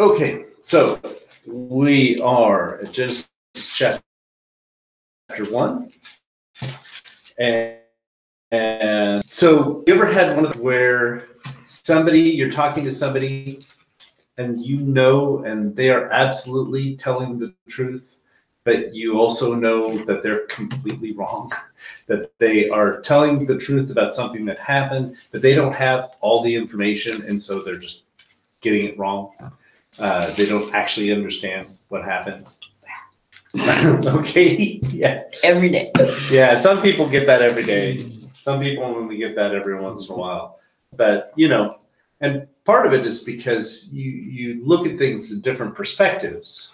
Okay, so we are at Genesis chapter 1. And so you ever had one of the where you're talking to somebody and you know, and they are absolutely telling the truth, but you also know that they're completely wrong, that they are telling the truth about something that happened, but they don't have all the information, and so they're just getting it wrong. They don't actually understand what happened. Okay, yeah. Every day. Yeah, some people get that every day. Some people only get that every once in a while. But, you know, and part of it is because you look at things in different perspectives.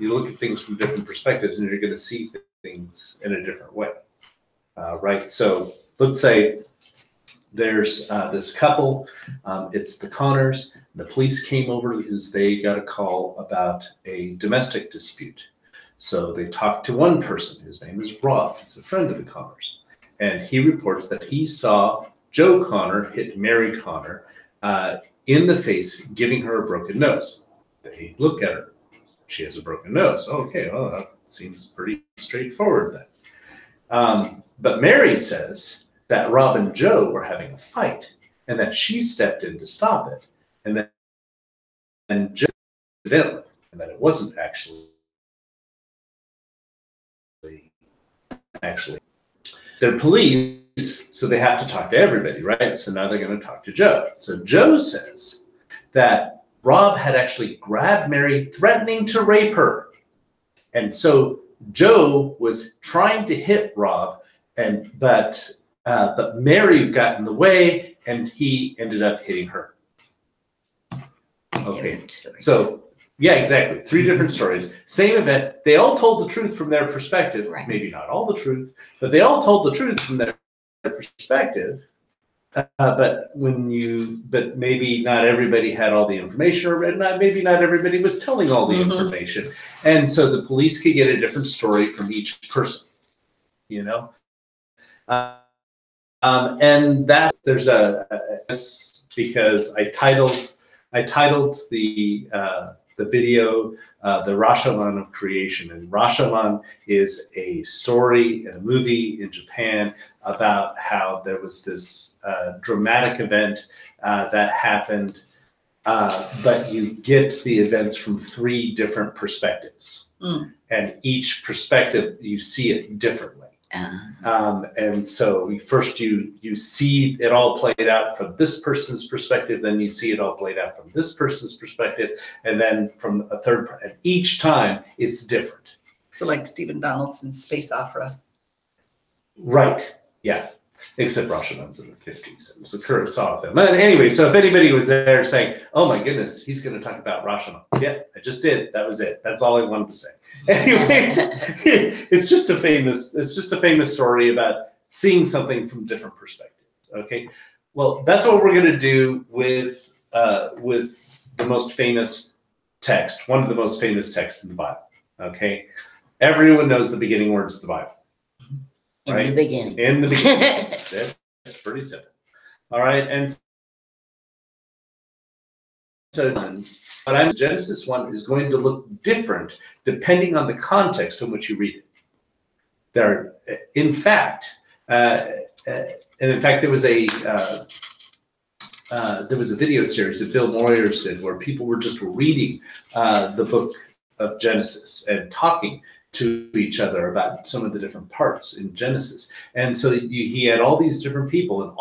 You look at things from different perspectives, and you're going to see things in a different way, right? So let's say there's this couple. It's the Connors. The police came over because they got a call about a domestic dispute. So they talked to one person. His name is Rob. It's a friend of the Connors. And he reports that he saw Joe Connor hit Mary Connor in the face, giving her a broken nose. They look at her. She has a broken nose. Okay, well, that seems pretty straightforward then. But Mary says that Rob and Joe were having a fight and that she stepped in to stop it. And just accidentally, and that it wasn't actually they're police, so they have to talk to everybody, right? So now they're going to talk to Joe. So Joe says that Rob had actually grabbed Mary, threatening to rape her. And so Joe was trying to hit Rob, but Mary got in the way, and he ended up hitting her. Okay, so yeah, exactly. 3 different stories. Same event. They all told the truth from their perspective. Right. Maybe not all the truth, but they all told the truth from their perspective. But maybe not everybody had all the information, or maybe not everybody was telling all the information. And so the police could get a different story from each person, you know? And that there's because I titled the video, the Rashomon of Creation. And Rashomon is a story and a movie in Japan about how there was this dramatic event that happened, but you get the events from 3 different perspectives. And each perspective, you see it differently. And so first you see it all played out from this person's perspective, then you see it all played out from this person's perspective, and then from a third, and each time it's different. So like Stephen Donaldson's space opera. Right, yeah. Except Rashomon's in the 50s. It was a Kurosawa film. But anyway, so if anybody was there saying, oh my goodness, he's going to talk about Rashomon. Yeah, I just did. That was it. That's all I wanted to say. Anyway, it's just a famous story about seeing something from different perspectives. Okay. Well, that's what we're going to do with the most famous text, one of the most famous texts in the Bible. Okay. Everyone knows the beginning words of the Bible. Right? In the beginning. In the beginning. That's pretty simple. All right. And so, but Genesis 1 is going to look different depending on the context in which you read it. In fact, there was a video series that Bill Moyers did where people were just reading the book of Genesis and talking to each other about some of the different parts in Genesis. And so he had all these different people, and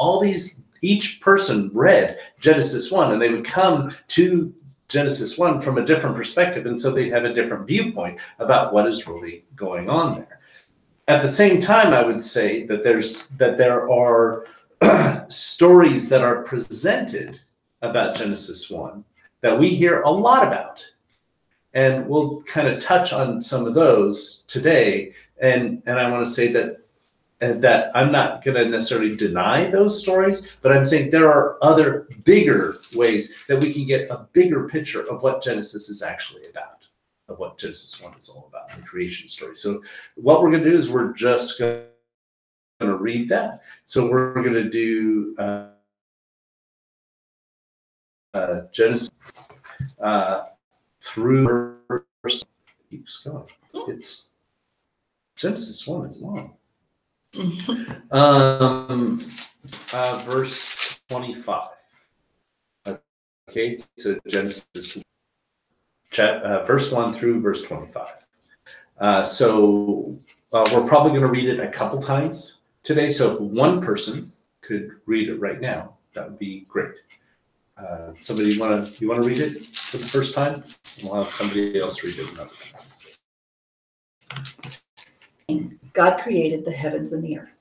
each person read Genesis 1, and they would come to Genesis 1 from a different perspective, and so they have a different viewpoint about what is really going on there. At the same time, I would say that there are stories that are presented about Genesis 1 that we hear a lot about. And we'll kind of touch on some of those today. And I want to say that I'm not going to necessarily deny those stories, but I'm saying there are other bigger ways that we can get a bigger picture of what Genesis is actually about, of what Genesis 1 is all about, the creation story. So what we're going to do is we're just going to read that. So we're going to do Genesis. through verse, keeps going. It's Genesis 1 is long. Verse 25. Okay, so Genesis verse 1 through verse 25. We're probably going to read it a couple times today. So if one person could read it right now, that would be great. Somebody you want to read it for the first time? We'll have somebody else read it another time. God created the heavens and the earth.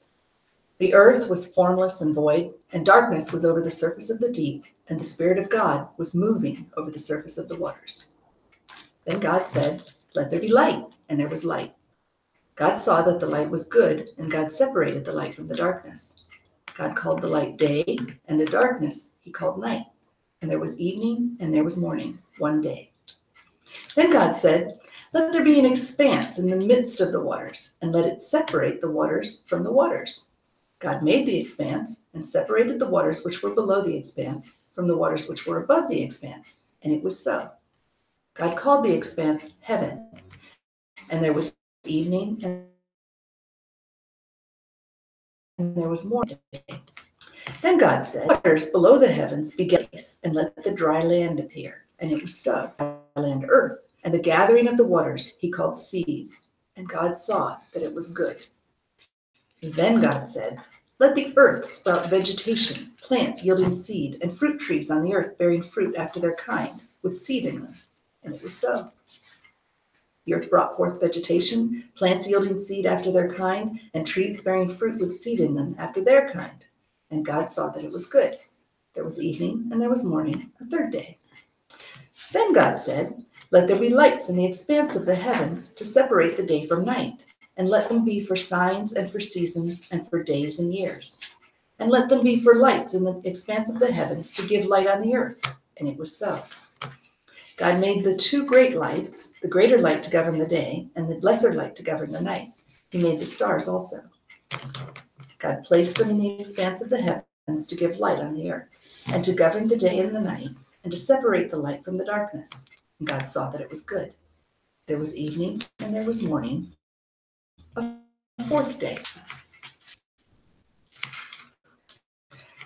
The earth was formless and void, and darkness was over the surface of the deep, and the Spirit of God was moving over the surface of the waters. Then God said, "Let there be light," and there was light. God saw that the light was good, and God separated the light from the darkness. God called the light day, and the darkness he called night. And there was evening, and there was morning, one day. Then God said, "Let there be an expanse in the midst of the waters, and let it separate the waters from the waters." God made the expanse and separated the waters which were below the expanse from the waters which were above the expanse, and it was so. God called the expanse heaven, and there was evening, and there was morning. Then God said, "Waters below the heavens be gates, and let the dry land appear." And it was so. Land, earth, and the gathering of the waters he called seas. And God saw that it was good. Then God said, "Let the earth sprout vegetation, plants yielding seed, and fruit trees on the earth bearing fruit after their kind, with seed in them." And it was so. The earth brought forth vegetation, plants yielding seed after their kind, and trees bearing fruit with seed in them after their kind. And God saw that it was good. There was evening, and there was morning, a third day. Then God said, "Let there be lights in the expanse of the heavens to separate the day from night, and let them be for signs and for seasons and for days and years. And let them be for lights in the expanse of the heavens to give light on the earth." And it was so. God made the two great lights, the greater light to govern the day, and the lesser light to govern the night. He made the stars also. God placed them in the expanse of the heavens to give light on the earth, and to govern the day and the night, and to separate the light from the darkness. And God saw that it was good. There was evening, and there was morning, a fourth day.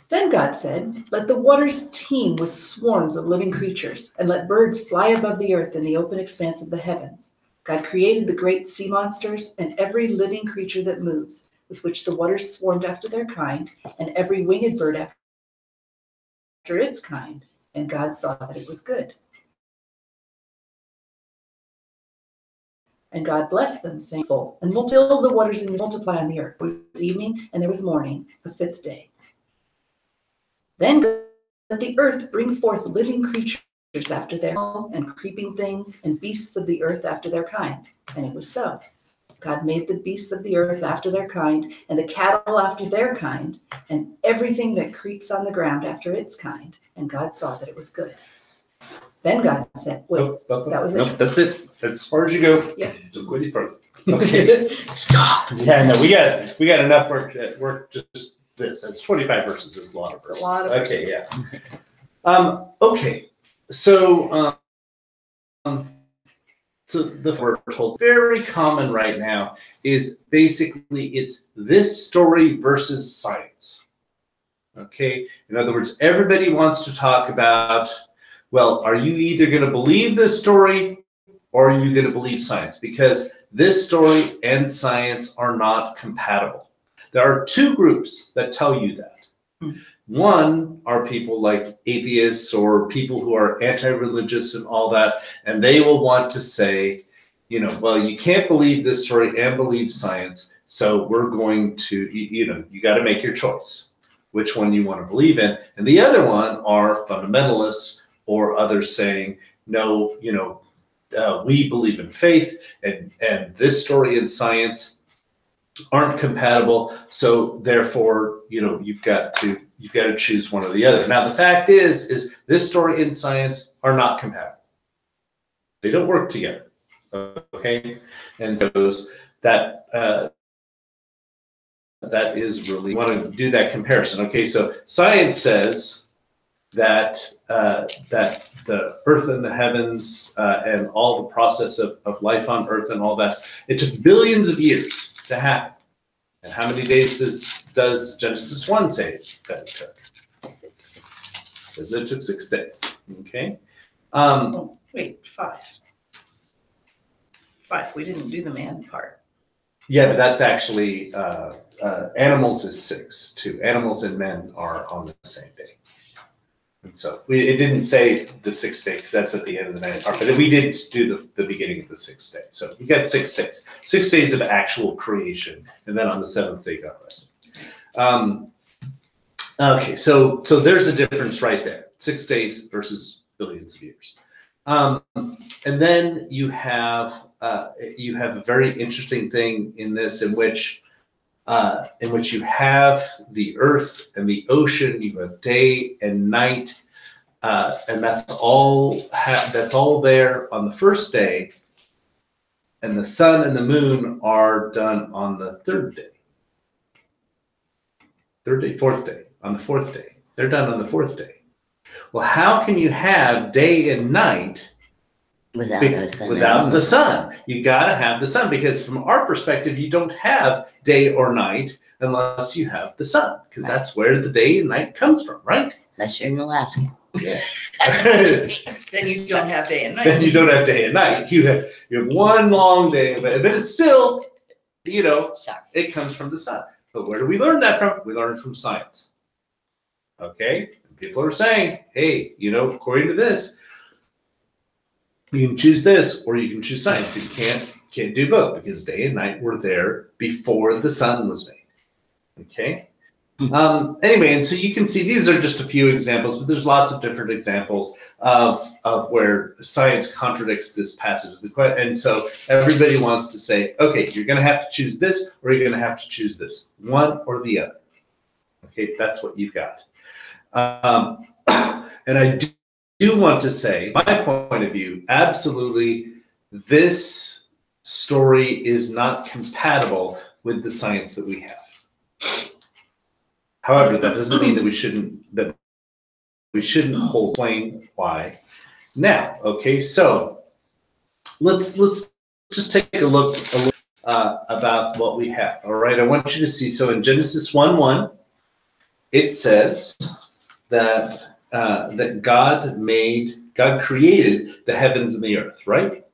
Then God said, "Let the waters teem with swarms of living creatures, and let birds fly above the earth in the open expanse of the heavens." God created the great sea monsters and every living creature that moves, with which the waters swarmed after their kind, and every winged bird after its kind. And God saw that it was good. And God blessed them, saying, "Full, and fill the waters and multiply on the earth." It was evening, and there was morning, the fifth day. Then let the earth bring forth living creatures after their kind, and creeping things, and beasts of the earth after their kind. And it was so. God made the beasts of the earth after their kind, and the cattle after their kind, and everything that creeps on the ground after its kind. And God saw that it was good. Then God said, that was it. Nope, that's it. That's as far as you go. Yeah. Don't go any further. Okay. Stop. Yeah, no, we got enough work just this. That's 25 verses. It's a lot of verses. It's a lot of verses. Okay, yeah. Okay. So the we're told very common right now is basically it's this story versus science. Okay. In other words, everybody wants to talk about, well, are you either going to believe this story or are you going to believe science? Because this story and science are not compatible. There are two groups that tell you that. One are people like atheists or people who are anti-religious and all that, and they will want to say, well, you can't believe this story and believe science, so we're going to, you got to make your choice, which one you want to believe in. And the other one are fundamentalists or others saying, no, we believe in faith, and this story and science aren't compatible, so therefore you've got to choose one or the other. Now the fact is this story and science are not compatible. They don't work together. Okay, and so that is really, you want to do that comparison. Okay, so science says that the earth and the heavens and all the process of life on earth and all that, it took billions of years to happen. And how many days does Genesis 1 say that it took? 6. It says it took 6 days. Okay. Oh, wait, 5. 5. We didn't do the man part. Yeah, but that's actually animals is 6 too. Animals and men are on the same day. And so it didn't say the 6th day because that's at the end of the 9th part, but we did do the beginning of the 6th day. So we got 6 days, 6 days of actual creation, and then on the 7th day God rested. Okay, so there's a difference right there: 6 days versus billions of years. And then you have a very interesting thing in this, in which you have the earth and the ocean, you have day and night, and that's all there on the first day, and the sun and the moon are done on the third day, fourth day, on the fourth day. They're done on the fourth day. Well, how can you have day and night without the sun? You got to have the sun, because from our perspective, you don't have day or night unless you have the sun, because that's where the day and night comes from, right? Unless you're in Alaska. Yeah. Then you don't have day and night. Then you don't have day and night. You have one long day, but it's still, it comes from the sun. But where do we learn that from? We learn from science. Okay? And people are saying, hey, according to this, you can choose this or you can choose science, but you can't do both, because day and night were there before the sun was made. Okay? Anyway, and so you can see these are just a few examples, but there's lots of different examples of where science contradicts this passage. And so everybody wants to say, okay, you're going to have to choose this or you're going to have to choose this, one or the other. Okay, that's what you've got. And I do want to say, my point of view, absolutely, this story is not compatible with the science that we have. However, that doesn't mean that we shouldn't hold claim. Why? Now, okay, so let's just take a look about what we have. All right, I want you to see. So in Genesis 1:1, it says that God created the heavens and the earth, right?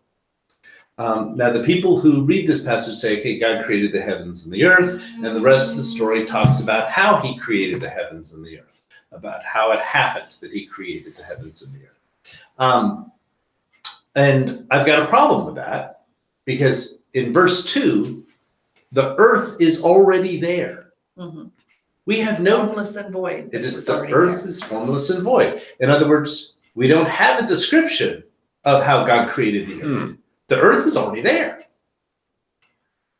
Now, the people who read this passage say, okay, God created the heavens and the earth, and the rest of the story talks about how he created the heavens and the earth, about how it happened that he created the heavens and the earth. And I've got a problem with that, because in verse 2, the earth is already there. Mm-hmm. We have no... Formless and void. It is, the earth is formless and void. In other words, we don't have a description of how God created the earth. The earth is already there.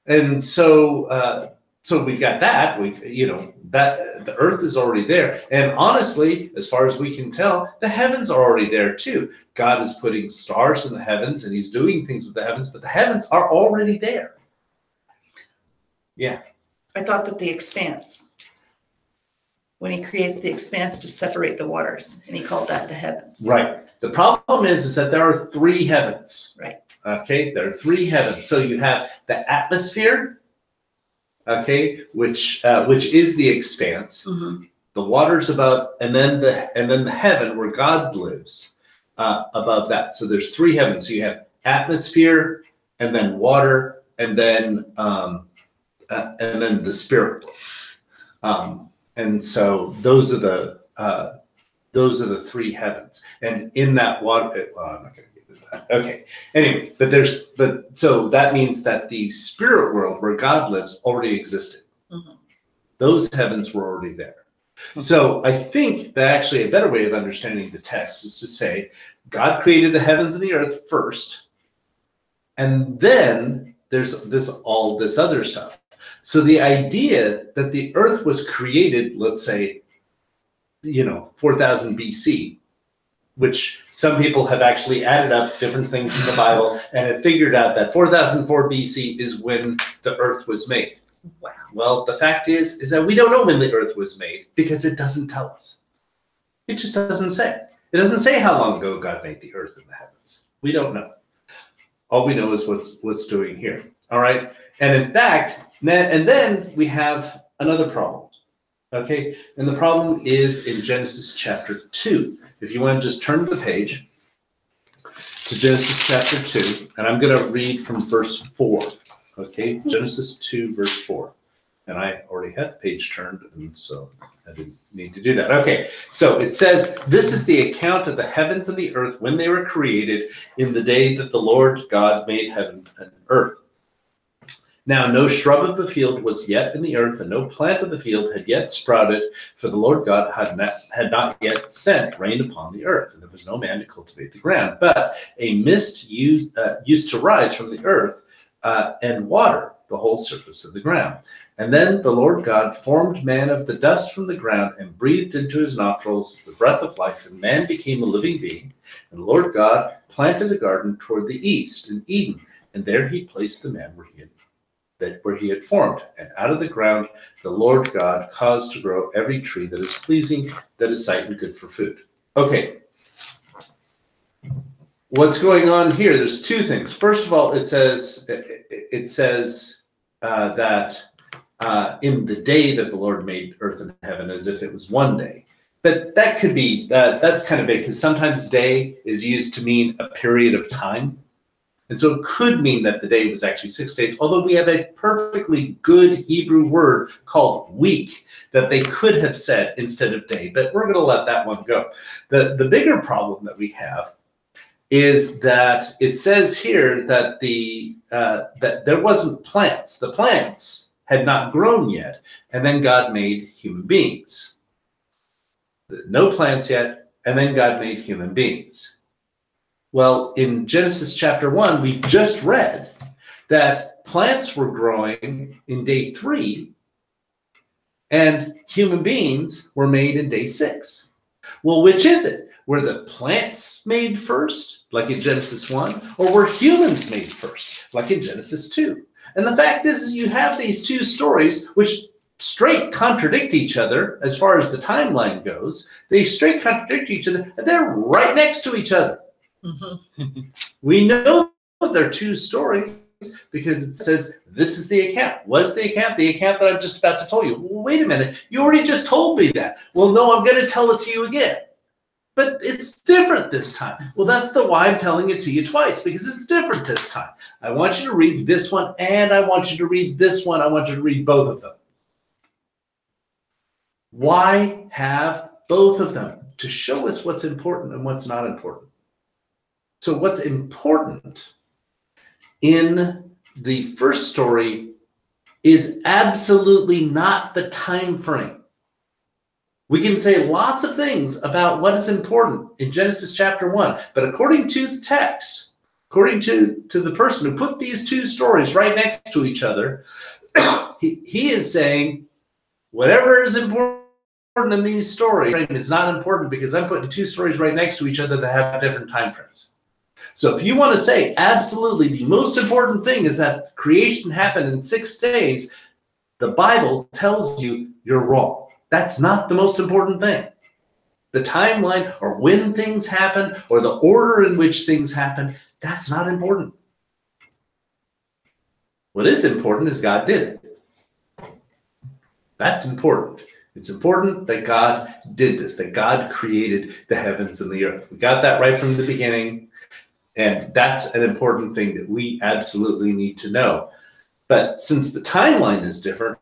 And so we've got that. That the earth is already there. And honestly, as far as we can tell, the heavens are already there too. God is putting stars in the heavens and he's doing things with the heavens, but the heavens are already there. Yeah. I thought that the expanse, when he creates the expanse to separate the waters, and he called that the heavens. Right. The problem is that there are 3 heavens. Right. Okay, there are 3 heavens. So you have the atmosphere, okay, which is the expanse, mm-hmm. the waters above, and then the heaven where God lives above that. So there's 3 heavens. So you have atmosphere, and then water, and then the spirit world. And so those are the 3 heavens. And in that water, well, I'm not going to. Okay. Anyway, so that means that the spirit world where God lives already existed. Mm-hmm. Those heavens were already there. Mm-hmm. So I think that actually a better way of understanding the text is to say God created the heavens and the earth first, and then there's all this other stuff. So the idea that the earth was created, let's say, 4000 BC, which some people have actually added up different things in the Bible and have figured out that 4004 BC is when the earth was made. Wow. Well, the fact is that we don't know when the earth was made because it doesn't tell us. It just doesn't say. It doesn't say how long ago God made the earth and the heavens. We don't know. All we know is what's doing here. All right. And in fact, and then we have another problem. Okay. And the problem is in Genesis chapter 2. If you want to just turn the page to Genesis chapter 2, and I'm going to read from verse 4. Okay. Genesis 2, verse 4. And I already had the page turned, and so I didn't need to do that. Okay, so it says, this is the account of the heavens and the earth when they were created in the day that the Lord God made heaven and earth. Now no shrub of the field was yet in the earth, and no plant of the field had yet sprouted, for the Lord God had not yet sent rain upon the earth, and there was no man to cultivate the ground. But a mist used to rise from the earth and water the whole surface of the ground. And then the Lord God formed man of the dust from the ground and breathed into his nostrils the breath of life, and man became a living being. And the Lord God planted a garden toward the east in Eden, and there he placed the man where he had formed. And out of the ground the Lord God caused to grow every tree that is pleasing, that is sight and good for food. Okay. What's going on here? There's two things. First of all, it says that in the day that the Lord made earth and heaven, as if it was one day. But that could be, that's kind of big, because sometimes day is used to mean a period of time. And so it could mean that the day was actually 6 days, although we have a perfectly good Hebrew word called week that they could have said instead of day, but we're going to let that one go. The bigger problem that we have is that it says here that that there wasn't plants. The plants had not grown yet, and then God made human beings. No plants yet, and then God made human beings. Well, in Genesis chapter 1, we just read that plants were growing in day 3, and human beings were made in day 6. Well, which is it? Were the plants made first, like in Genesis 1, or were humans made first, like in Genesis 2? And the fact is you have these two stories which straight contradict each other as far as the timeline goes. They straight contradict each other, and they're right next to each other. Mm-hmm. We know they're two stories because it says this is the account. What's the account? The account that I'm just about to tell you. Well, wait a minute. You already just told me that. Well, no, I'm going to tell it to you again. But it's different this time. Well, that's why I'm telling it to you twice, because it's different this time. I want you to read this one, and I want you to read this one. I want you to read both of them. Why have both of them? To show us what's important and what's not important. So what's important in the first story is absolutely not the time frame. We can say lots of things about what is important in Genesis chapter 1, but according to the text, according to the person who put these two stories right next to each other, he is saying whatever is important in these stories is not important because I'm putting two stories right next to each other that have different time frames. So if you want to say absolutely the most important thing is that creation happened in 6 days, the Bible tells you you're wrong. That's not the most important thing. The timeline or when things happen or the order in which things happen, that's not important. What is important is God did it. That's important. It's important that God did this, that God created the heavens and the earth. We got that right from the beginning, and that's an important thing that we absolutely need to know. But since the timeline is different,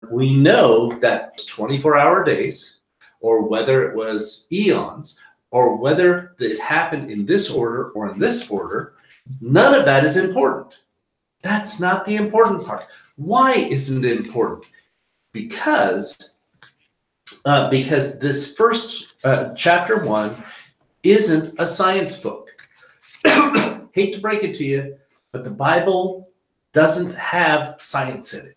we know that 24-hour days, or whether it was eons, or whether it happened in this order or in this order, none of that is important. That's not the important part. Why isn't it important? Because this first chapter 1 isn't a science book. Hate to break it to you, but the Bible doesn't have science in it.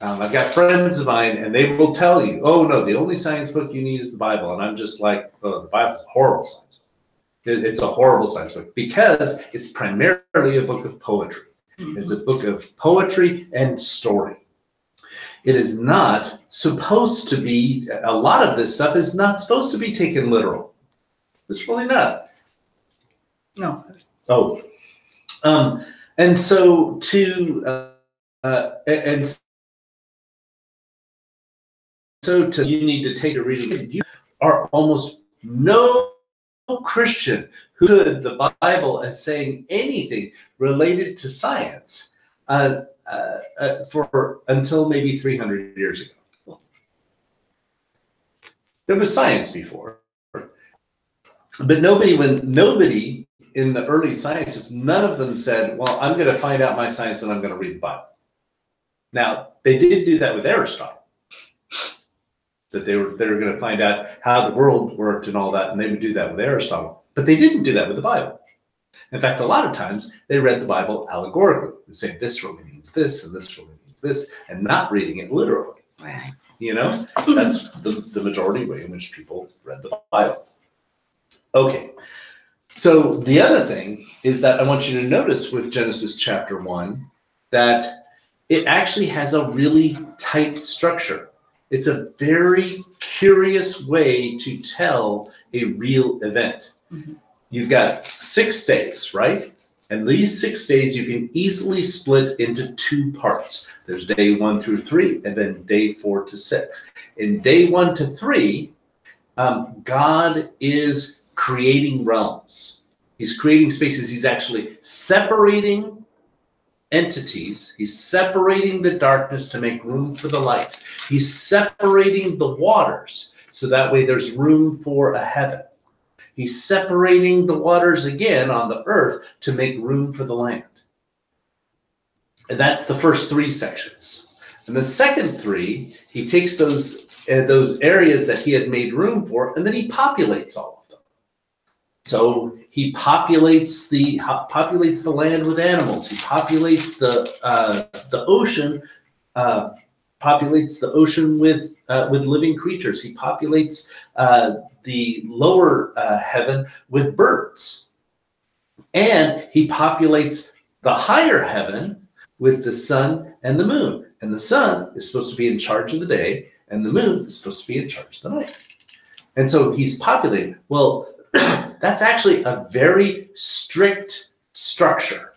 I've got friends of mine, and they will tell you, oh, no, the only science book you need is the Bible. And I'm just like, oh, the Bible's a horrible science book. It's a horrible science book because it's primarily a book of poetry. Mm-hmm. It's a book of poetry and story. It is not supposed to be, a lot of this stuff is not supposed to be taken literal. It's really not. No. Oh. And so and so you need to take a reading. You are almost no Christian who could the Bible as saying anything related to science for until maybe 300 years ago. There was science before, but nobody in the early scientists, none of them said, well, I'm going to find out my science and I'm going to read the Bible. Now, they did do that with Aristotle, that they were going to find out how the world worked and all that, and they would do that with Aristotle. But they didn't do that with the Bible. In fact, a lot of times they read the Bible allegorically. They say this really means this, and this really means this, and not reading it literally. Right. You know, that's the majority way in which people read the Bible. Okay. So the other thing is that I want you to notice with Genesis chapter 1 that it actually has a really tight structure. It's a very curious way to tell a real event. Mm-hmm. You've got 6 days, right? And these 6 days you can easily split into 2 parts. There's day 1 through 3, and then day 4 to 6. In day 1 to 3, God is creating realms. He's creating spaces. He's actually separating entities. He's separating the darkness to make room for the light. He's separating the waters so that way there's room for a heaven. He's separating the waters again on the earth to make room for the land. And that's the first 3 sections. And the second 3, he takes those areas that he had made room for, and then he populates all of them. So he populates the land with animals. He populates the ocean, with living creatures. He populates the lower heaven with birds, and he populates the higher heaven with the sun and the moon. And the sun is supposed to be in charge of the day, and the moon is supposed to be in charge of the night. And so he's populating. Well, that's actually a very strict structure.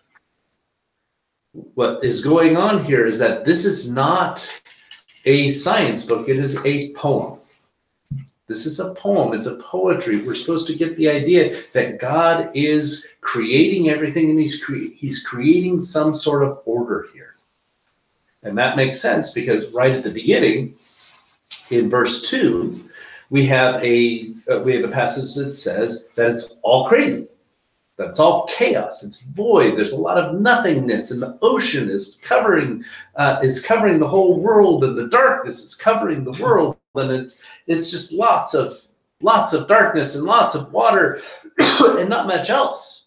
What is going on here is that this is not a science book. It is a poem. This is a poem. It's a poetry. We're supposed to get the idea that God is creating everything, and he's creating some sort of order here. And that makes sense because right at the beginning, in verse 2, we have a passage that says that it's all crazy. That's all chaos. It's void. There's a lot of nothingness, and the ocean is covering the whole world, and the darkness is covering the world, and it's just lots of darkness and lots of water, and not much else.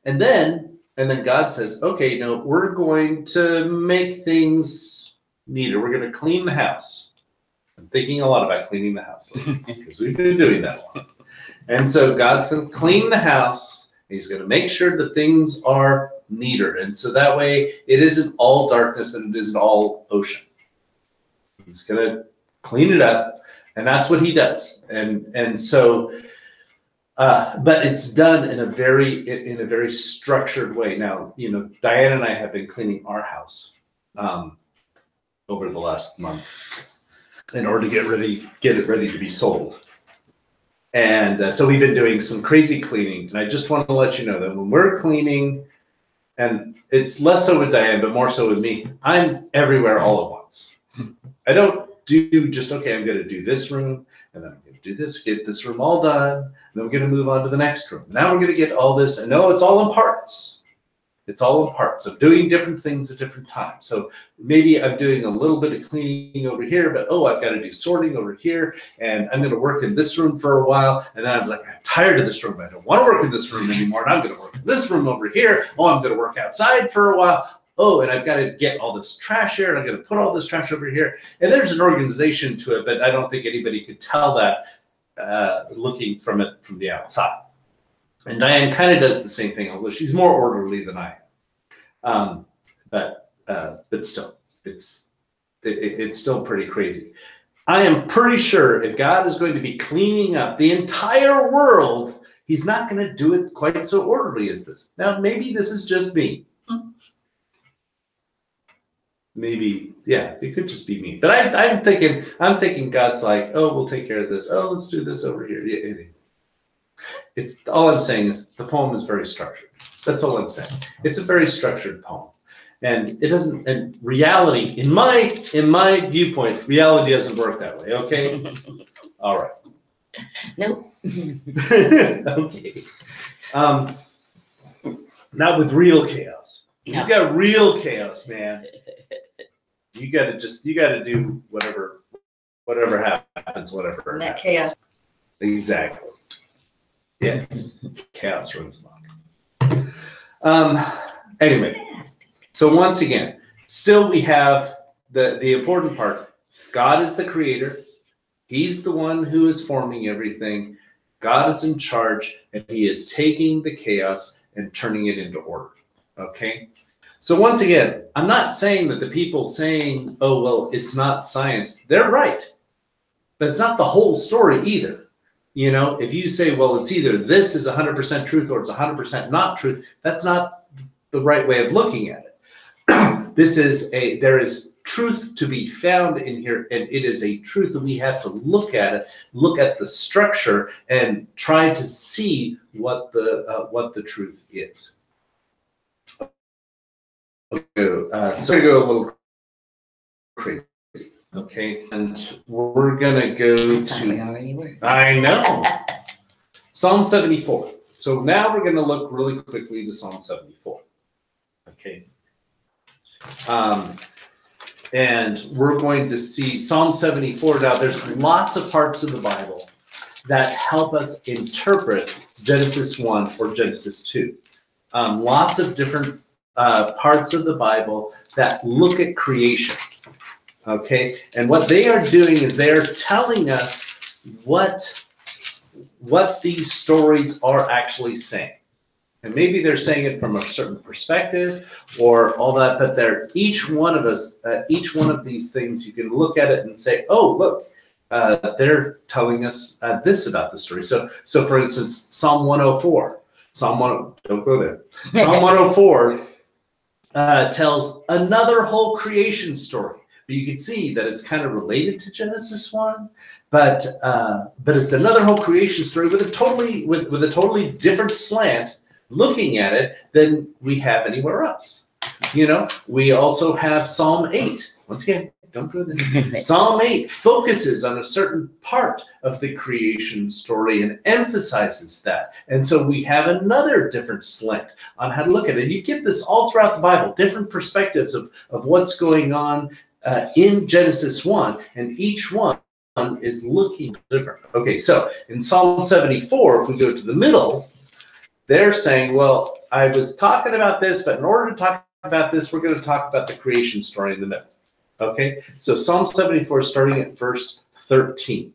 And then God says, "Okay, no, we're going to make things neater. We're going to clean the house." I'm thinking a lot about cleaning the house because we've been doing that a lot. And so God's going to clean the house. He's going to make sure the things are neater. And so that way it isn't all darkness and it isn't all ocean. He's going to clean it up. And that's what he does. And so, but it's done in a very structured way. Now, you know, Diane and I have been cleaning our house over the last month in order to get it ready to be sold. And so we've been doing some crazy cleaning. And I just want to let you know that when we're cleaning, and it's less so with Diane, but more so with me, I'm everywhere all at once. I don't do just, okay, I'm going to do this room, and then I'm going to do this, get this room all done, and then we're going to move on to the next room. Now we're going to get all this. And no, it's all in parts. It's all in parts of doing different things at different times. So maybe I'm doing a little bit of cleaning over here, but I've got to do sorting over here, and I'm going to work in this room for a while, and then I'm like, I'm tired of this room. I don't want to work in this room anymore, and I'm going to work in this room over here. I'm going to work outside for a while. And I've got to get all this trash here, and I'm going to put all this trash over here. And there's an organization to it, but I don't think anybody could tell that looking from the outside. And Diane kind of does the same thing, although she's more orderly than I am. But still, it's it's still pretty crazy. I am pretty sure if God is going to be cleaning up the entire world, he's not going to do it quite so orderly as this. Now, maybe this is just me. Maybe, yeah, it could just be me. But I'm thinking God's like, oh, we'll take care of this. Oh, let's do this over here. Yeah, it's all I'm saying is the poem is very structured. That's all I'm saying. It's a very structured poem. And it doesn't, and reality, in my viewpoint, reality doesn't work that way, okay? All right. Nope. Okay. Not with real chaos. No. You got real chaos, man. You gotta do whatever happens, whatever. And that happens. chaos. Exactly. Yes. Chaos runs amok. Anyway. So once again, still we have the important part. God is the creator. He's the one who is forming everything. God is in charge, and he is taking the chaos and turning it into order. Okay? So once again, I'm not saying that the people saying, oh, well, it's not science. They're right. But it's not the whole story either. You know, if you say, well, it's either this is 100% truth or it's 100% not truth, that's not the right way of looking at it. There is truth to be found in here, and it is a truth that we have to look at it, look at the structure, and try to see what the truth is. Okay, so we're gonna go a little crazy, okay, and we're gonna go We already were. I know. Psalm 74. So now we're gonna look really quickly to Psalm 74. Okay. And we're going to see Psalm 74. Now, there's lots of parts of the Bible that help us interpret Genesis 1 or Genesis 2. Lots of different parts of the Bible that look at creation. Okay, and what they are doing is they are telling us what these stories are actually saying. And maybe they're saying it from a certain perspective or all that, but each one of us, each one of these things, you can look at it and say, oh, look, they're telling us this about the story. So for instance, Psalm 104, don't go there. Psalm 104 tells another whole creation story. But you can see that it's kind of related to Genesis 1, but it's another whole creation story with a totally different slant looking at it than we have anywhere else. You know, we also have Psalm 8. Once again, don't go there. Psalm 8 focuses on a certain part of the creation story and emphasizes that. And so we have another different slant on how to look at it. You get this all throughout the Bible, different perspectives of what's going on in Genesis 1, and each one is looking different. Okay, so in Psalm 74, if we go to the middle, they're saying, well, I was talking about this, but in order to talk about this, we're going to talk about the creation story in the middle. Okay, so Psalm 74, starting at verse 13.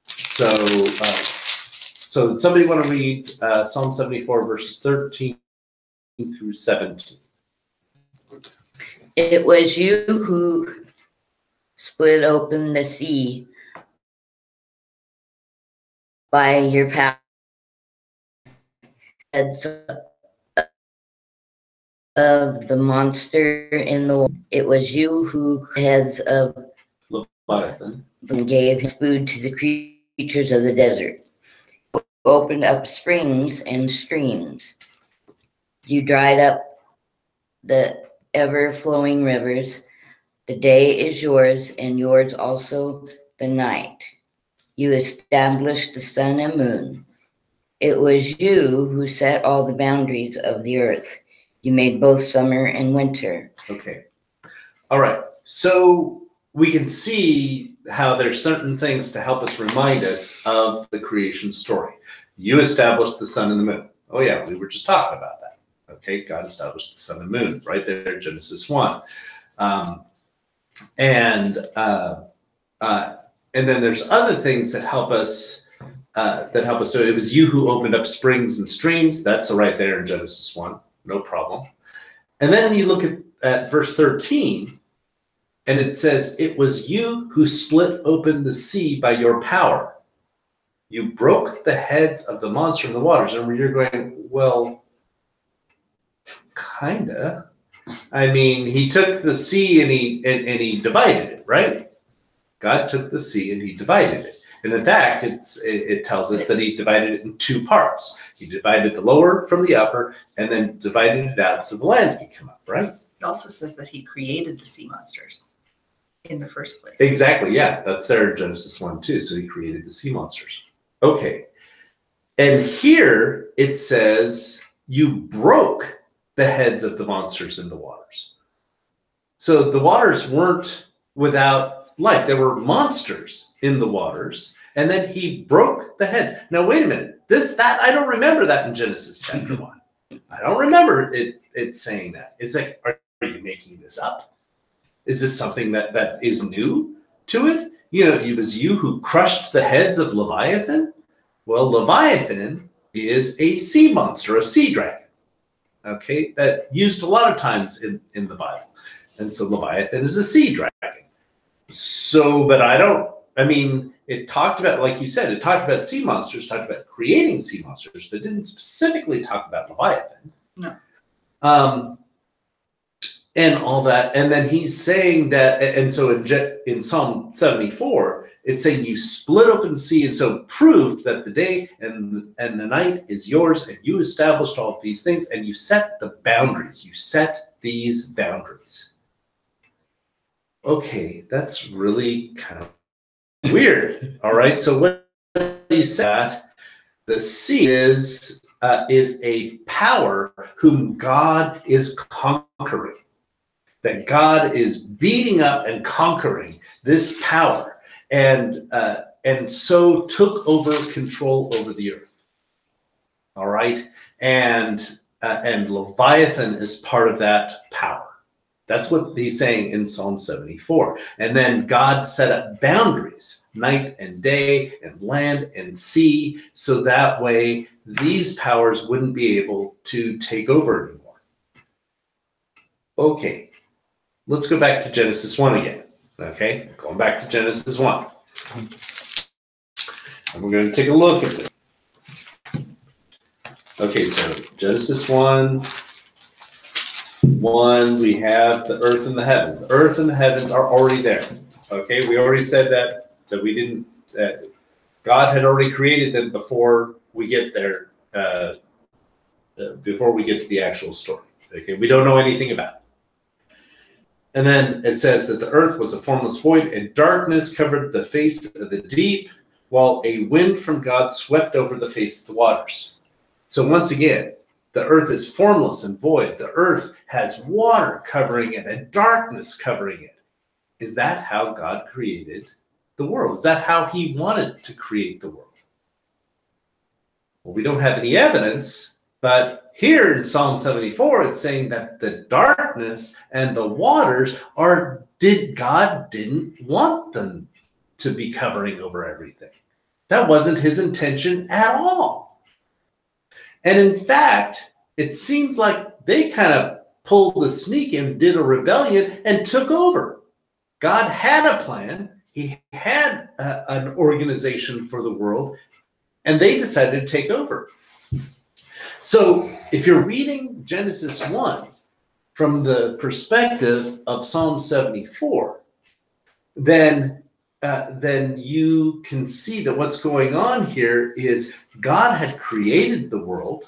So somebody want to read Psalm 74, verses 13 through 17. It was you who split open the sea by your power. Of the monster in the water. It was you who heads of Leviathan and gave his food to the creatures of the desert. You opened up springs and streams. You dried up the ever-flowing rivers. The day is yours, and yours also the night. You established the sun and moon. It was you who set all the boundaries of the earth. You made both summer and winter. Okay. All right. So we can see how there's certain things to help us remind us of the creation story. You established the sun and the moon. Oh yeah, we were just talking about that. Okay, God established the sun and moon right there in Genesis 1. And then there's other things that help us do it. It was you who opened up springs and streams. That's right there in Genesis 1. No problem. And then you look at verse 13, And it says, it was you who split open the sea by your power. You broke the heads of the monster in the waters. And you're going, well, kinda. I mean, he took the sea and he divided it, right? God took the sea and he divided it. And in fact, it tells us that he divided it in two parts. He divided the lower from the upper and then divided it out so the land could come up, right? It also says that he created the sea monsters in the first place. Exactly, yeah. That's there in Genesis 1 too. So he created the sea monsters. Okay. And here it says, you broke the heads of the monsters in the waters. So the waters weren't without life. There were monsters in the waters. And then he broke the heads. Now, wait a minute. I don't remember that in Genesis chapter 1. I don't remember it saying that. It's like, are you making this up? Is this something that is new to it? You know, it was you who crushed the heads of Leviathan. Well, Leviathan is a sea monster, a sea dragon. Okay, that used a lot of times in the Bible. And so Leviathan is a sea dragon. So, but it talked about, like you said, it talked about sea monsters, talked about creating sea monsters, but didn't specifically talk about Leviathan. No. And all that. And then he's saying that, and so in Psalm 74, it's saying you split open the sea and so proved that the day and the night is yours, and you established all of these things, and you set the boundaries. You set these boundaries. Okay, that's really kind of weird. All right, so what he said, the sea is a power whom God is conquering. That God is beating up and conquering this power, and so took over control over the earth. All right, and Leviathan is part of that power. That's what he's saying in Psalm 74. And then God set up boundaries, night and day, and land and sea, so that way these powers wouldn't be able to take over anymore. Okay, let's go back to Genesis 1 again. Okay, going back to Genesis 1. And we're going to take a look at it. Okay, so Genesis 1, we have the earth and the heavens. The earth and the heavens are already there. Okay, we already said that we didn't, that God had already created them before we get there, before we get to the actual story. Okay, we don't know anything about it. And then it says that the earth was a formless void, and darkness covered the face of the deep, while a wind from God swept over the face of the waters. So once again, the earth is formless and void. The earth has water covering it and darkness covering it. Is that how God created the world? Is that how he wanted to create the world? Well, we don't have any evidence, but here in Psalm 74, it's saying that the darkness and the waters God didn't want them to be covering over everything. That wasn't his intention at all. And in fact, it seems like they kind of pulled the sneak and did a rebellion and took over. God had a plan. He had an organization for the world, and they decided to take over. So if you're reading Genesis 1 from the perspective of Psalm 74, then you can see that what's going on here is God had created the world,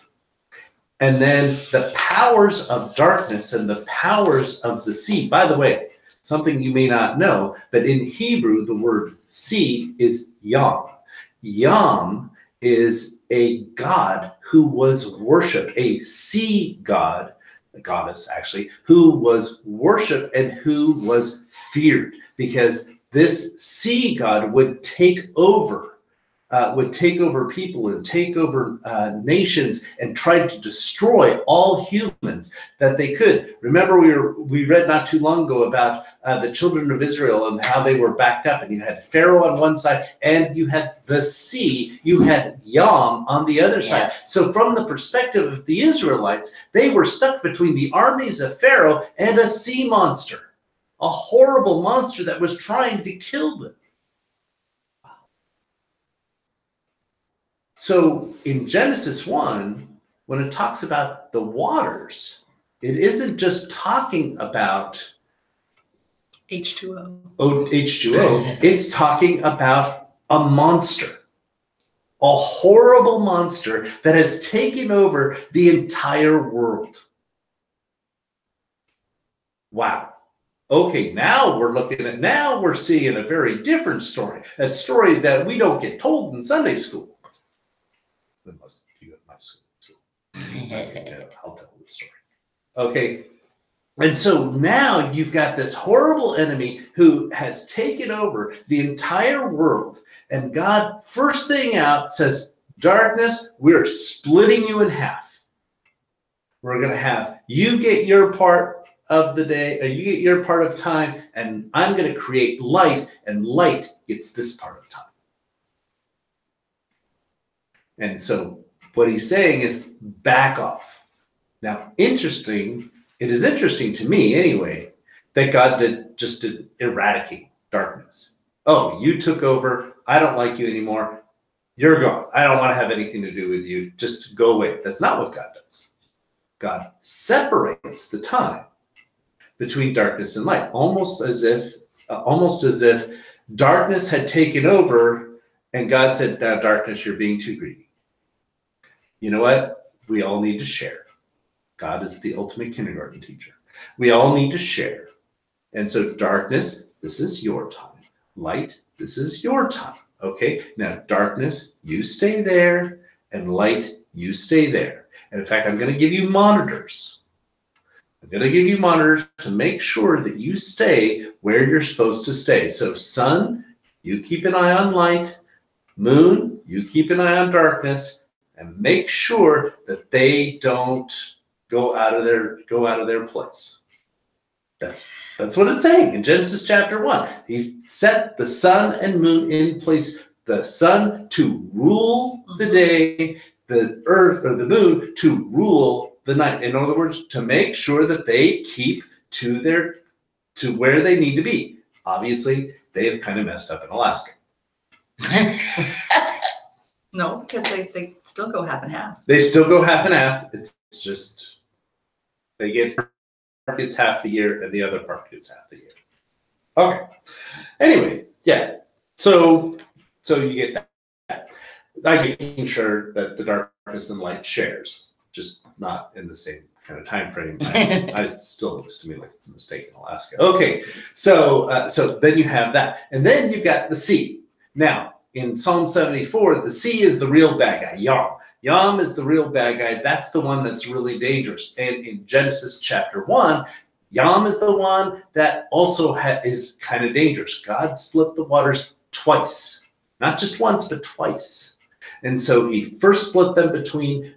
and then the powers of darkness and the powers of the sea. By the way, something you may not know, but in Hebrew, the word sea is Yam. Yam is a god who was worshipped, a sea god, a goddess actually, who was worshipped and who was feared, because this sea god would take over people and take over nations and try to destroy all humans that they could. Remember, we read not too long ago about the children of Israel and how they were backed up, and you had Pharaoh on one side and you had the sea, you had Yam on the other side. So from the perspective of the Israelites, they were stuck between the armies of Pharaoh and a sea monster. a horrible monster that was trying to kill them. So in Genesis 1, when it talks about the waters, it isn't just talking about H2O. H2O, it's talking about a monster, a horrible monster that has taken over the entire world. Wow. Okay, now we're seeing a very different story, a story that we don't get told in Sunday school. Unless you go to my school. I'll tell the story. Okay. And so now you've got this horrible enemy who has taken over the entire world. And God, first thing out, says, darkness, we're splitting you in half. We're going to have you get your part of the day, or you get your part of time, and I'm going to create light, and light gets this part of time. And so what he's saying is back off. Now, it is interesting to me anyway, that God did eradicate darkness. Oh, you took over. I don't like you anymore. You're gone. I don't want to have anything to do with you. Just go away. That's not what God does. God separates the time between darkness and light, almost as if darkness had taken over and God said, now darkness, you're being too greedy. You know what? We all need to share. God is the ultimate kindergarten teacher. We all need to share. And so darkness, this is your time. Light, this is your time. Okay? Now darkness, you stay there, and light, you stay there. And in fact, I'm going to give you monitors. I'm going to give you monitors to make sure that you stay where you're supposed to stay. So sun, you keep an eye on light. Moon, you keep an eye on darkness, and make sure that they don't go out of their place. That's what it's saying in Genesis chapter 1. He set the sun and moon in place. The sun to rule the day, the earth or the moon to rule the night. In other words, to make sure that they keep to where they need to be. Obviously, they've kind of messed up in Alaska. No, because they still go half and half. They still go half and half. It's just they get part gets half the year and the other part gets half the year. Okay. Anyway, yeah. So you get that. I'm making sure that the darkness and light shares, just not in the same kind of time frame. It still looks to me like it's a mistake in Alaska. Okay, so then you have that, and then you've got the sea. Now in Psalm 74, the sea is the real bad guy. Yam is the real bad guy. That's the one that's really dangerous. And in Genesis chapter 1, Yam is the one that also is kind of dangerous. God split the waters twice, not just once, but twice. And so he first split them between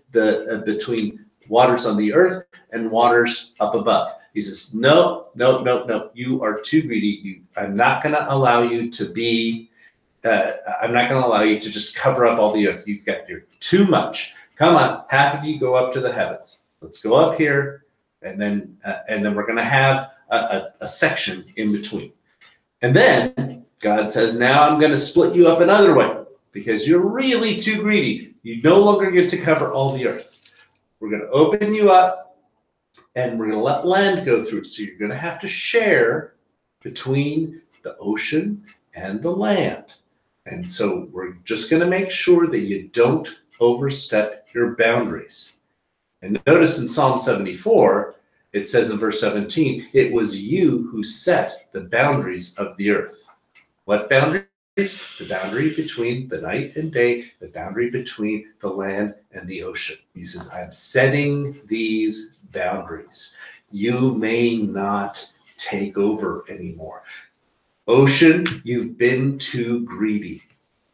waters on the earth and waters up above. He says, no, you are too greedy. I'm not going to allow you to be, I'm not going to allow you to just cover up all the earth. You're too much. Come on, half of you go up to the heavens. Let's go up here, and then we're going to have a section in between. And then God says, now I'm going to split you up another way because you're really too greedy. You no longer get to cover all the earth. We're going to open you up, and we're going to let land go through. So you're going to have to share between the ocean and the land. And so we're just going to make sure that you don't overstep your boundaries. And notice in Psalm 74, it says in verse 17, it was you who set the boundaries of the earth. What boundaries? The boundary between the night and day, the boundary between the land and the ocean. He says, I'm setting these boundaries. You may not take over anymore. Ocean, you've been too greedy.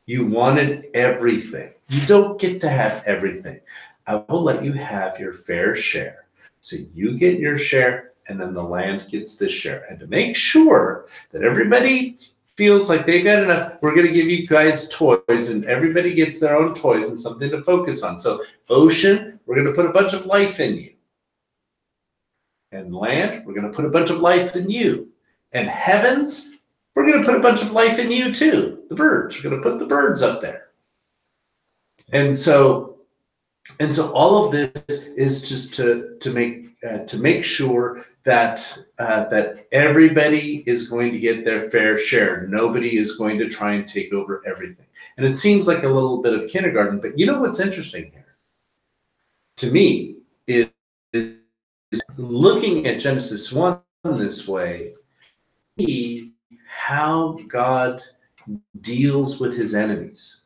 You wanted everything. You don't get to have everything. I will let you have your fair share. So you get your share, and then the land gets this share. And to make sure that everybody feels like they got enough, we're going to give you guys toys, and everybody gets their own toys and something to focus on. So ocean, we're going to put a bunch of life in you. And land, we're going to put a bunch of life in you. And heavens, we're going to put a bunch of life in you too. The birds, we're going to put the birds up there. And so all of this is just to make sure that that everybody is going to get their fair share. Nobody is going to try and take over everything. And it seems like a little bit of kindergarten, but you know what's interesting here? To me, is looking at Genesis 1 this way, how God deals with his enemies,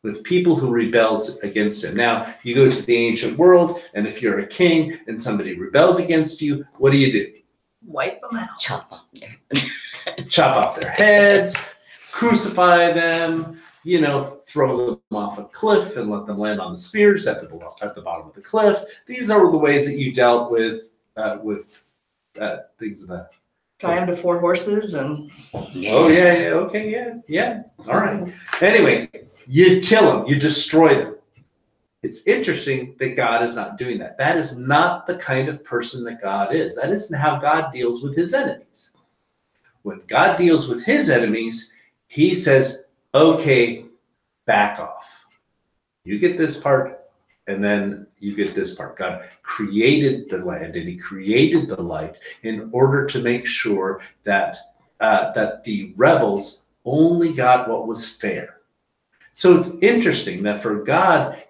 with people who rebels against him. Now, you go to the ancient world, and if you're a king and somebody rebels against you, what do? Wipe them out. Chop off there. Chop off their heads, crucify them, throw them off a cliff and let them land on the spears at the bottom of the cliff. These are the ways that you dealt with things of that. Tie them to 4 horses and. Yeah. Oh yeah, okay, yeah. All right. Anyway, you kill them, you destroy them. It's interesting that God is not doing that. That is not the kind of person that God is. That isn't how God deals with his enemies. When God deals with his enemies, he says, okay, back off. You get this part, and then you get this part. God created the land and he created the light in order to make sure that that the rebels only got what was fair. So it's interesting that for God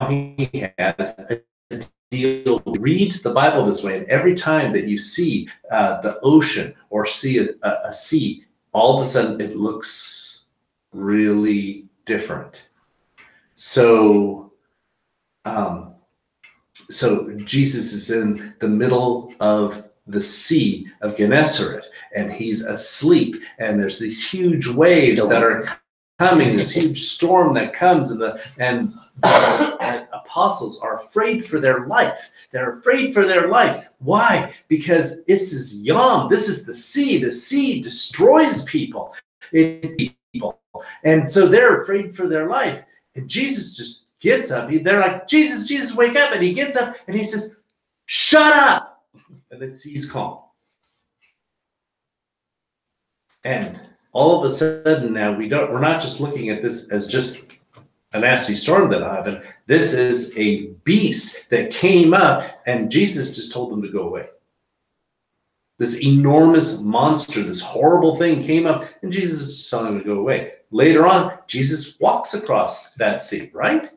he has a deal, read the Bible this way, and every time that you see the ocean or see a sea, all of a sudden it looks really different. So Jesus is in the middle of the Sea of Gennesaret, and he's asleep, and there's these huge waves that are coming, this huge storm that comes, and the apostles are afraid for their life. They're afraid for their life. Why? Because this is Yom. This is the sea. The sea destroys people. And so they're afraid for their life. And Jesus just gets up. They're like, Jesus, wake up. And he gets up and he says, shut up. And the sea's calm. And all of a sudden now we're not just looking at this as just a nasty storm that happened. This is a beast that came up, and Jesus just told them to go away. This enormous monster, this horrible thing came up, and Jesus just told them to go away. Later on, Jesus walks across that sea, right?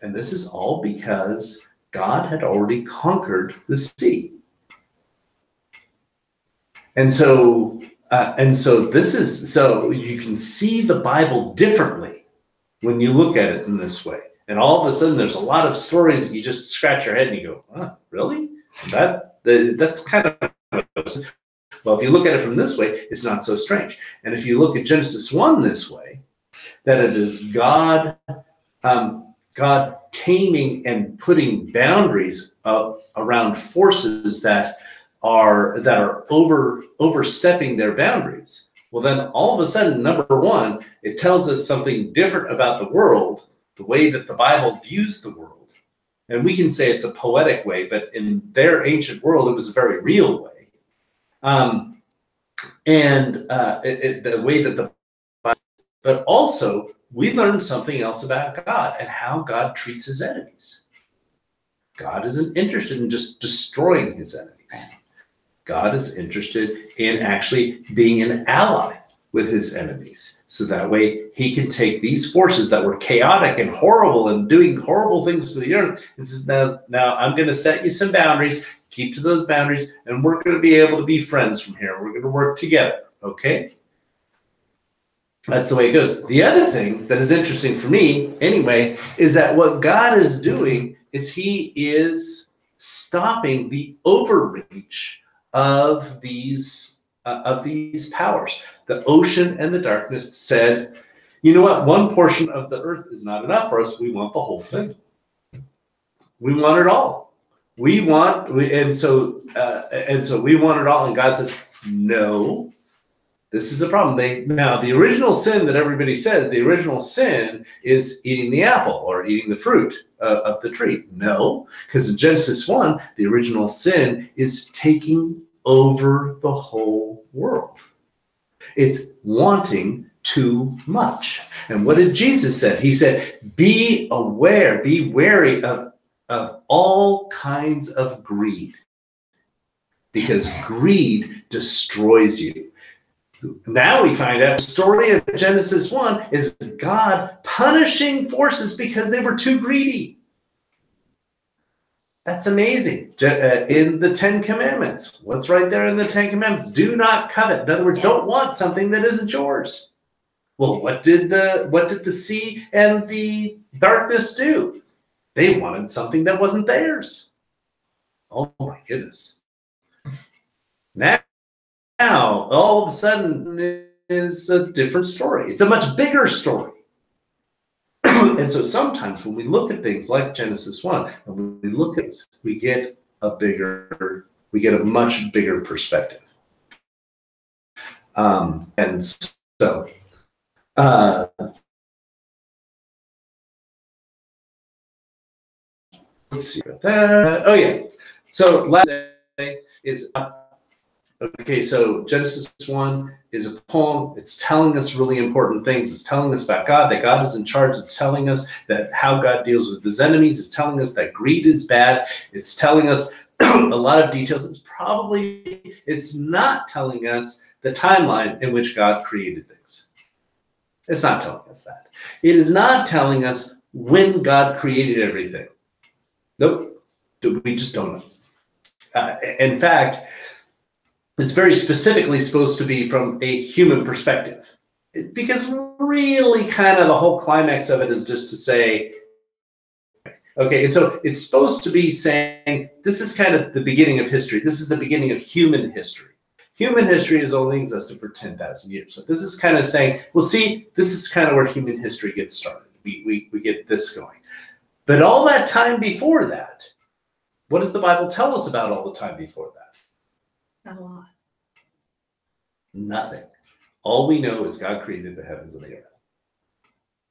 And this is all because God had already conquered the sea. And so And so so you can see the Bible differently when you look at it in this way. And all of a sudden, there's a lot of stories that you just scratch your head and you go, oh, really? That's kind of, well, if you look at it from this way, it's not so strange. And if you look at Genesis 1 this way, that it is God taming and putting boundaries around forces that are overstepping their boundaries. Well, then all of a sudden, number one, it tells us something different about the world, the way that the Bible views the world. And we can say it's a poetic way, but in their ancient world, it was a very real way. The way that the Bible, but also we learned something else about God and how God treats his enemies. God isn't interested in just destroying his enemies. God is interested in actually being an ally with his enemies. So that way he can take these forces that were chaotic and horrible and doing horrible things to the earth and says, now I'm going to set you some boundaries, keep to those boundaries, and we're going to be able to be friends from here. We're going to work together, okay? That's the way it goes. The other thing that is interesting for me, anyway, is that what God is doing is he is stopping the overreach of these powers. The ocean and the darkness said, you know what? One portion of the earth is not enough for us. We want the whole thing. We want it all. And so we want it all. And God says, no. This is a problem. Now, the original sin that everybody says, the original sin is eating the apple or eating the fruit of the tree. No, because in Genesis 1, the original sin is taking over the whole world. It's wanting too much. And what did Jesus say? He said, be aware, be wary of all kinds of greed, because greed destroys you. Now we find out the story of Genesis 1 is God punishing forces because they were too greedy. That's amazing. In the 10 Commandments, what's right there in the 10 Commandments? Do not covet. In other words, don't want something that isn't yours. Well, what did the sea and the darkness do? They wanted something that wasn't theirs. Oh my goodness. Now, all of a sudden, it is a different story. It's a much bigger story. And so sometimes when we look at things like Genesis 1, and when we look at it, we get a much bigger perspective. And so, let's see about that. Oh yeah. So last day is okay, so Genesis 1 is a poem. It's telling us really important things. It's telling us about God, that God is in charge. It's telling us that how God deals with his enemies. It's telling us that greed is bad. It's telling us a lot of details. It's not telling us the timeline in which God created things. It's not telling us that. It is not telling us when God created everything. Nope, we just don't know. In fact, it's very specifically supposed to be from a human perspective, because really kind of the whole climax of it is just to say, okay, and so it's supposed to be saying, this is kind of the beginning of history. This is the beginning of human history. Human history has only existed for 10,000 years. So this is kind of saying, well, see, this is kind of where human history gets started. We get this going. But all that time before that, what does the Bible tell us about all the time before that? Not a lot. Nothing. All we know is God created the heavens and the earth.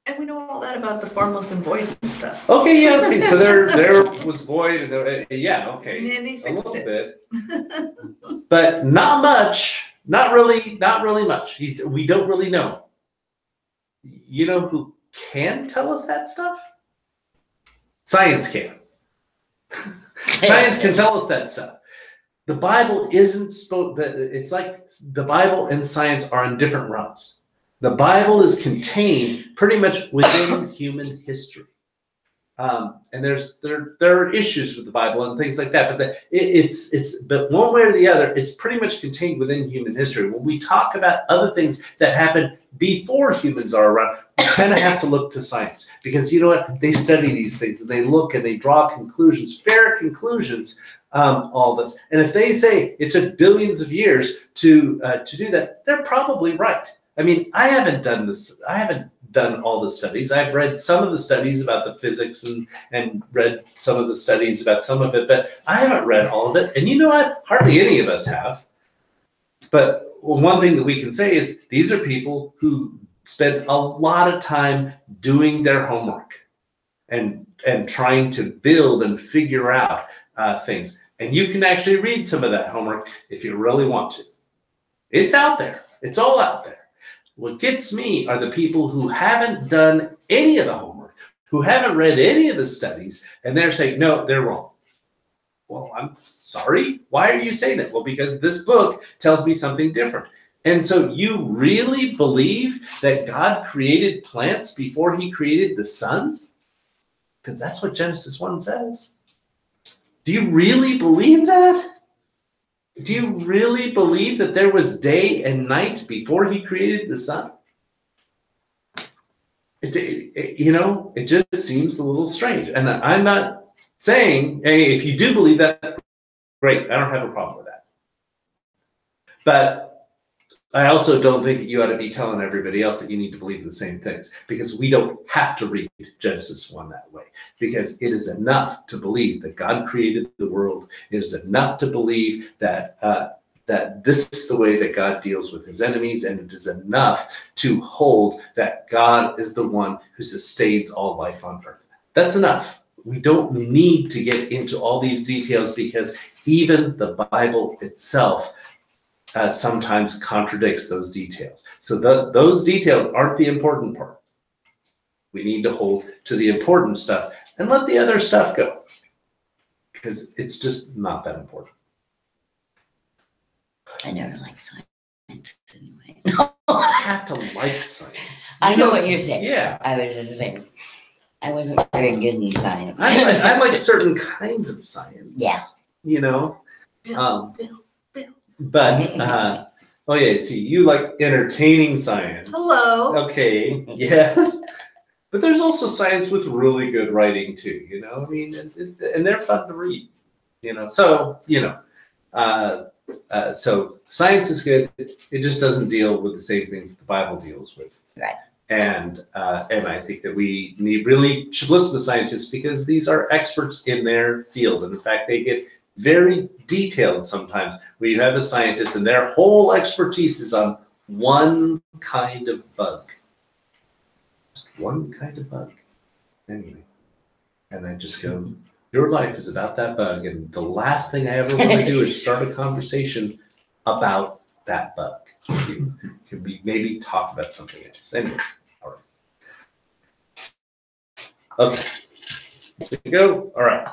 And we know all that about the formless and void and stuff. Okay, yeah, okay. So there was void, and okay, And he a little fixed bit, but not much. Not really much. We don't really know. You know who can tell us that stuff? Science can. Science can tell us that stuff. The Bible isn't supposed. It's like the Bible and science are in different realms. The Bible is contained pretty much within human history. And there are issues with the Bible and things like that, but but one way or the other, it's pretty much contained within human history. When we talk about other things that happened before humans are around, we kind of have to look to science, because you know what? They study these things and they look and they draw conclusions, fair conclusions, all this. And if they say it took billions of years to do that, they're probably right. I mean, I haven't done this. I haven't done all the studies. I've read some of the studies about the physics and read some of the studies about some of it, but I haven't read all of it. And you know what? Hardly any of us have. But one thing that we can say is these are people who spend a lot of time doing their homework and trying to build and figure out things. And you can actually read some of that homework if you really want to. It's out there. It's all out there. What gets me are the people who haven't done any of the homework, who haven't read any of the studies, and they're saying, no, they're wrong. Well, I'm sorry. Why are you saying that? Well, because this book tells me something different. And so you really believe that God created plants before he created the sun? Because that's what Genesis 1 says. Do you really believe that? Do you really believe that there was day and night before he created the sun? It just seems a little strange. And I'm not saying, hey, if you do believe that, great, I don't have a problem with that. But I also don't think that you ought to be telling everybody else that you need to believe the same things, because we don't have to read Genesis 1 that way, because it is enough to believe that God created the world. It is enough to believe that that this is the way that God deals with his enemies, and it is enough to hold that God is the one who sustains all life on earth. That's enough. We don't need to get into all these details, because even the Bible itself sometimes contradicts those details. So those details aren't the important part. We need to hold to the important stuff and let the other stuff go, because it's just not that important. I never liked science anyway. I have to like science. I know what you're saying. Yeah. I was the same. I wasn't very good in science. I like certain kinds of science. Yeah. But oh yeah, see, you like entertaining science. Hello. Okay, yes. But there's also science with really good writing too, I mean, and they're fun to read, So, so science is good. It just doesn't deal with the same things that the Bible deals with. Right. And I think that we really should listen to scientists, because these are experts in their field. And in fact, they get very detailed sometimes. We have a scientist and their whole expertise is on one kind of bug. Just one kind of bug. Anyway. And I just go, your life is about that bug. And the last thing I ever want to do is start a conversation about that bug. Could we maybe talk about something else? Anyway. All right. Okay. Let's go. All right.